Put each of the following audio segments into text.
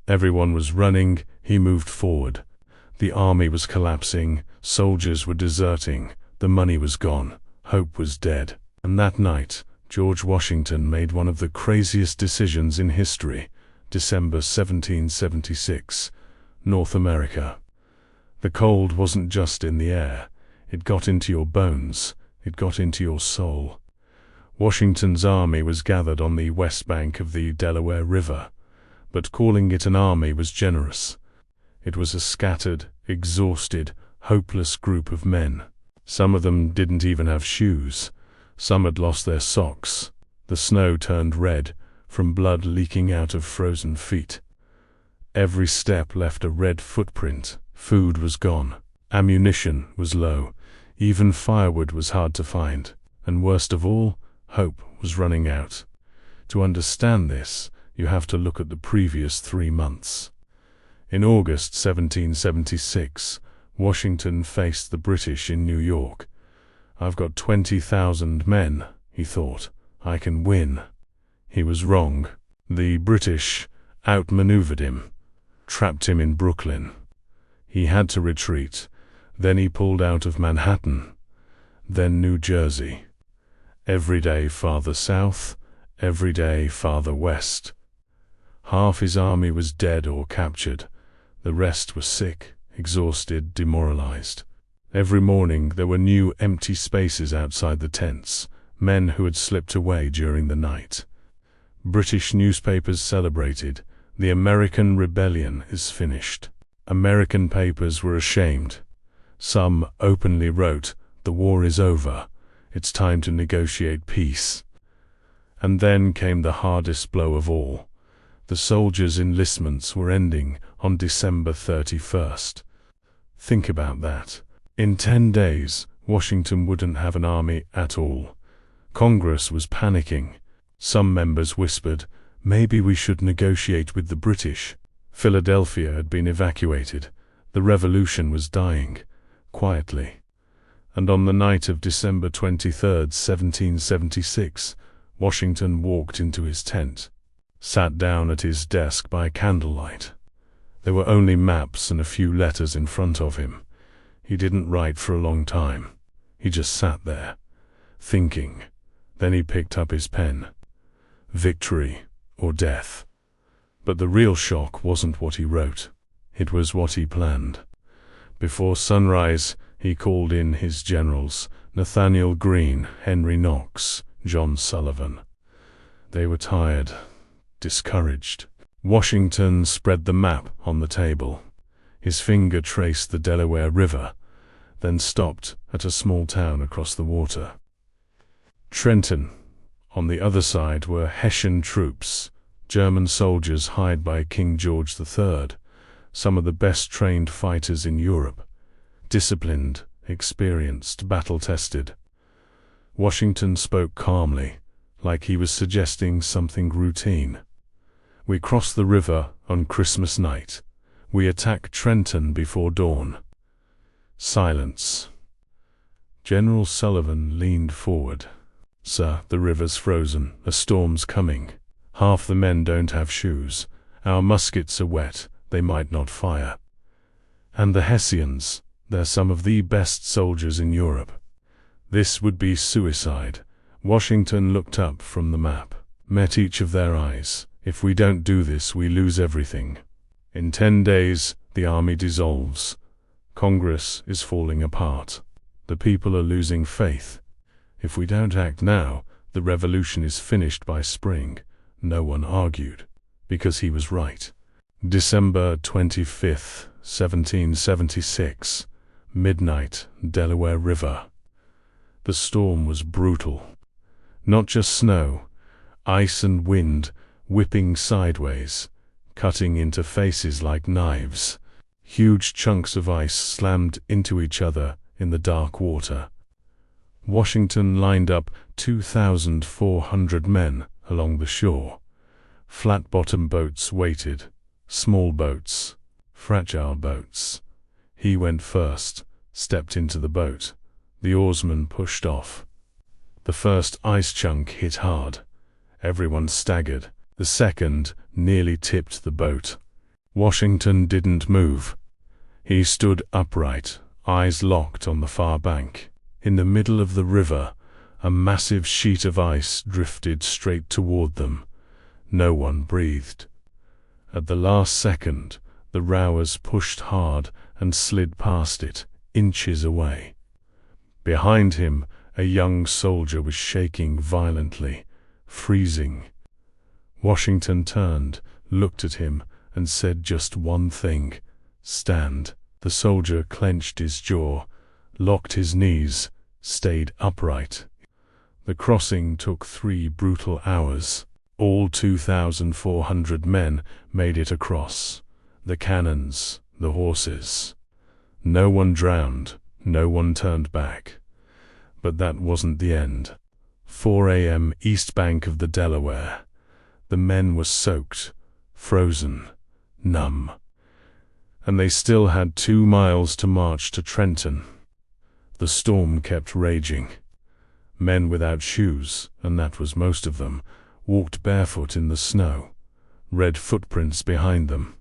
Everyone was running, he moved forward. The army was collapsing, soldiers were deserting, the money was gone, hope was dead. And that night, George Washington made one of the craziest decisions in history. December 1776, North America. The cold wasn't just in the air, it got into your bones, it got into your soul. Washington's army was gathered on the west bank of the Delaware River, but calling it an army was generous. It was a scattered, exhausted, hopeless group of men. Some of them didn't even have shoes. Some had lost their socks. The snow turned red, from blood leaking out of frozen feet. Every step left a red footprint. Food was gone. Ammunition was low. Even firewood was hard to find. And worst of all, hope was running out. To understand this, you have to look at the previous 3 months. In August 1776, Washington faced the British in New York. "I've got 20,000 men," he thought. "I can win." He was wrong. The British outmaneuvered him, trapped him in Brooklyn. He had to retreat. Then he pulled out of Manhattan, then New Jersey. Every day farther south, every day farther west. Half his army was dead or captured. The rest was sick, exhausted, demoralized. Every morning there were new empty spaces outside the tents, men who had slipped away during the night. British newspapers celebrated. The American rebellion is finished. American papers were ashamed. Some openly wrote, "The war is over. It's time to negotiate peace." And then came the hardest blow of all. The soldiers' enlistments were ending on December 31st. Think about that. In 10 days, Washington wouldn't have an army at all. Congress was panicking. Some members whispered, "Maybe we should negotiate with the British." Philadelphia had been evacuated. The revolution was dying, quietly. And on the night of December 23rd, 1776, Washington walked into his tent, sat down at his desk by candlelight. There were only maps and a few letters in front of him. He didn't write for a long time. He just sat there, thinking. Then he picked up his pen. Victory or death. But the real shock wasn't what he wrote. It was what he planned. Before sunrise, he called in his generals, Nathaniel Greene, Henry Knox, John Sullivan. They were tired, discouraged. Washington spread the map on the table. His finger traced the Delaware River, then stopped at a small town across the water. Trenton. On the other side were Hessian troops, German soldiers hired by King George III, some of the best trained fighters in Europe. Disciplined, experienced, battle-tested. Washington spoke calmly, like he was suggesting something routine. "We cross the river on Christmas night. We attack Trenton before dawn." Silence. General Sullivan leaned forward. "Sir, the river's frozen. A storm's coming. Half the men don't have shoes. Our muskets are wet. They might not fire. And the Hessians, they're some of the best soldiers in Europe. This would be suicide." Washington looked up from the map, met each of their eyes. "If we don't do this, we lose everything. In 10 days, the army dissolves. Congress is falling apart. The people are losing faith. If we don't act now, the revolution is finished by spring." No one argued, because he was right. December 25th, 1776, midnight, Delaware River. The storm was brutal. Not just snow, ice and wind whipping sideways, cutting into faces like knives. Huge chunks of ice slammed into each other in the dark water. Washington lined up 2,400 men along the shore. Flat-bottom boats waited, small boats, fragile boats. He went first, stepped into the boat. The oarsman pushed off. The first ice chunk hit hard. Everyone staggered. The second nearly tipped the boat. Washington didn't move. He stood upright, eyes locked on the far bank. In the middle of the river, a massive sheet of ice drifted straight toward them. No one breathed. At the last second, the rowers pushed hard and slid past it, inches away. Behind him, a young soldier was shaking violently, freezing. Washington turned, looked at him, and said just one thing: "Stand." The soldier clenched his jaw, locked his knees, stayed upright. The crossing took 3 brutal hours. All 2,400 men made it across. The cannons, the horses. No one drowned, no one turned back. But that wasn't the end. 4 a.m. east bank of the Delaware. The men were soaked, frozen, numb. And they still had 2 miles to march to Trenton. The storm kept raging. Men without shoes, and that was most of them, walked barefoot in the snow, red footprints behind them.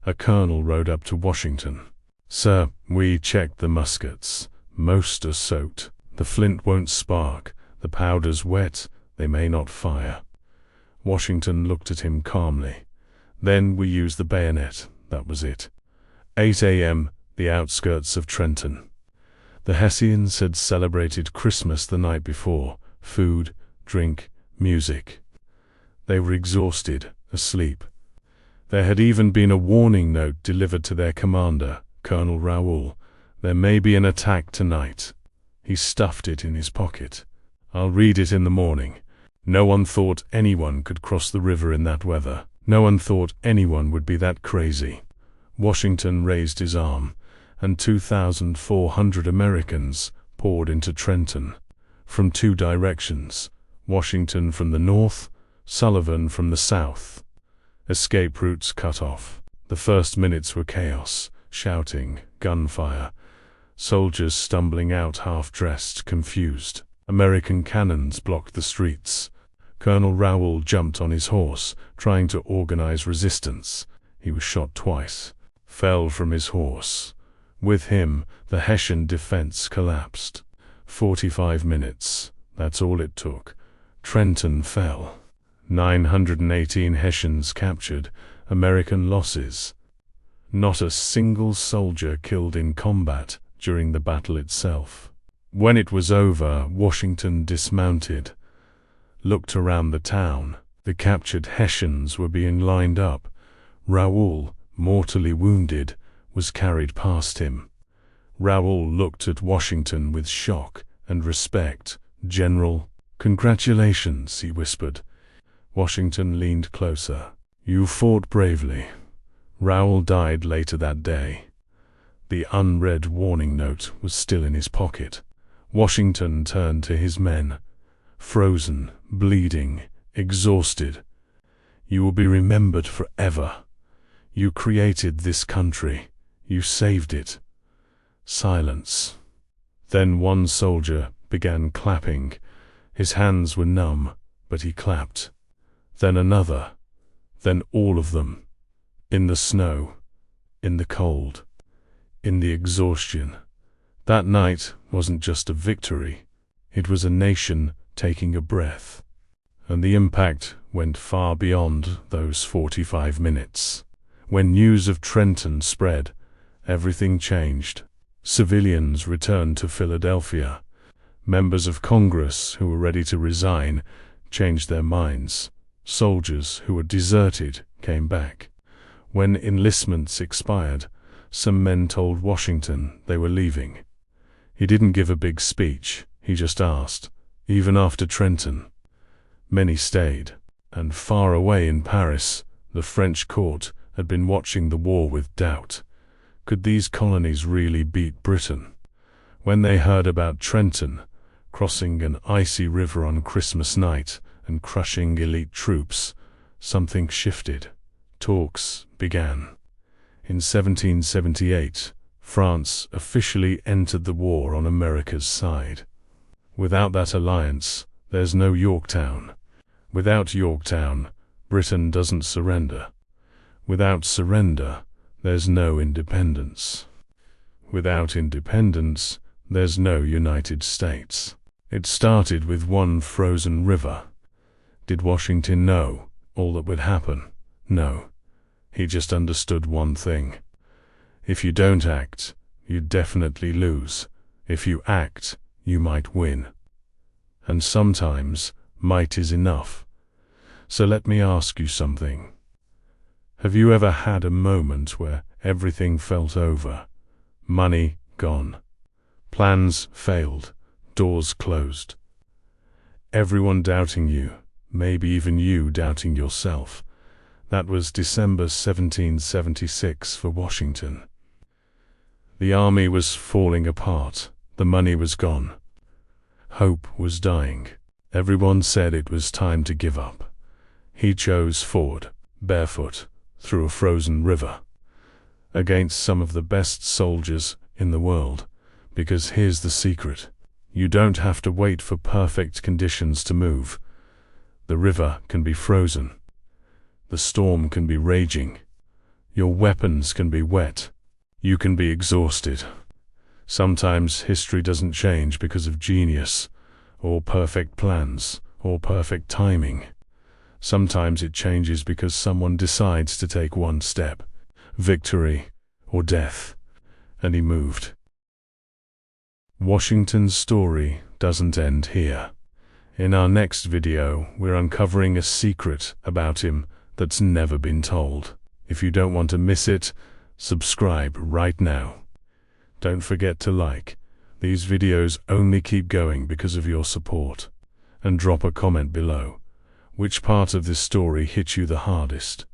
A colonel rode up to Washington. "Sir, we checked the muskets. Most are soaked. The flint won't spark. The powder's wet. They may not fire." Washington looked at him calmly. "Then we used the bayonet. That was it." 8 a.m., the outskirts of Trenton. The Hessians had celebrated Christmas the night before. Food, drink, music. They were exhausted, asleep. There had even been a warning note delivered to their commander, Colonel Raoul. "There may be an attack tonight." He stuffed it in his pocket. "I'll read it in the morning." No one thought anyone could cross the river in that weather. No one thought anyone would be that crazy. Washington raised his arm, and 2,400 Americans poured into Trenton. From 2 directions, Washington from the north, Sullivan from the south. Escape routes cut off. The first minutes were chaos, shouting, gunfire, soldiers stumbling out half-dressed, confused. American cannons blocked the streets. Colonel Raoul jumped on his horse, trying to organize resistance. He was shot twice, fell from his horse. With him, the Hessian defense collapsed. 45 minutes, that's all it took. Trenton fell. 918 Hessians captured, American losses. Not a single soldier killed in combat during the battle itself. When it was over, Washington dismounted, looked around the town. The captured Hessians were being lined up. Raoul, mortally wounded, was carried past him. Raoul looked at Washington with shock and respect. "General, congratulations," he whispered. Washington leaned closer. "You fought bravely." Raoul died later that day. The unread warning note was still in his pocket. Washington turned to his men, frozen, bleeding, exhausted. "You will be remembered forever. You created this country. You saved it." Silence. Then one soldier began clapping. His hands were numb, but he clapped. Then another. Then all of them. In the snow, in the cold, in the exhaustion. That night wasn't just a victory. It was a nation taking a breath. And the impact went far beyond those 45 minutes. When news of Trenton spread, everything changed. Civilians returned to Philadelphia. Members of Congress who were ready to resign changed their minds. Soldiers who had deserted came back. When enlistments expired, some men told Washington they were leaving. He didn't give a big speech, he just asked, even after Trenton. Many stayed, and far away in Paris, the French court had been watching the war with doubt. Could these colonies really beat Britain? When they heard about Trenton, crossing an icy river on Christmas night and crushing elite troops, something shifted. Talks began. In 1778, France officially entered the war on America's side. Without that alliance, there's no Yorktown. Without Yorktown, Britain doesn't surrender. Without surrender, there's no independence. Without independence, there's no United States. It started with one frozen river. Did Washington know all that would happen? No. He just understood one thing. If you don't act, you definitely lose. If you act, you might win. And sometimes, might is enough. So let me ask you something. Have you ever had a moment where everything felt over? Money gone. Plans failed. Doors closed. Everyone doubting you, maybe even you doubting yourself. That was December 1776 for Washington. The army was falling apart. The money was gone. Hope was dying. Everyone said it was time to give up. He chose forward, barefoot, through a frozen river, against some of the best soldiers in the world. Because here's the secret. You don't have to wait for perfect conditions to move. The river can be frozen. The storm can be raging. Your weapons can be wet. You can be exhausted. Sometimes history doesn't change because of genius, or perfect plans, or perfect timing. Sometimes it changes because someone decides to take one step, victory or death, and he moved. Washington's story doesn't end here. In our next video, we're uncovering a secret about him that's never been told. If you don't want to miss it, subscribe right now. Don't forget to like. These videos only keep going because of your support. And drop a comment below. Which part of this story hit you the hardest?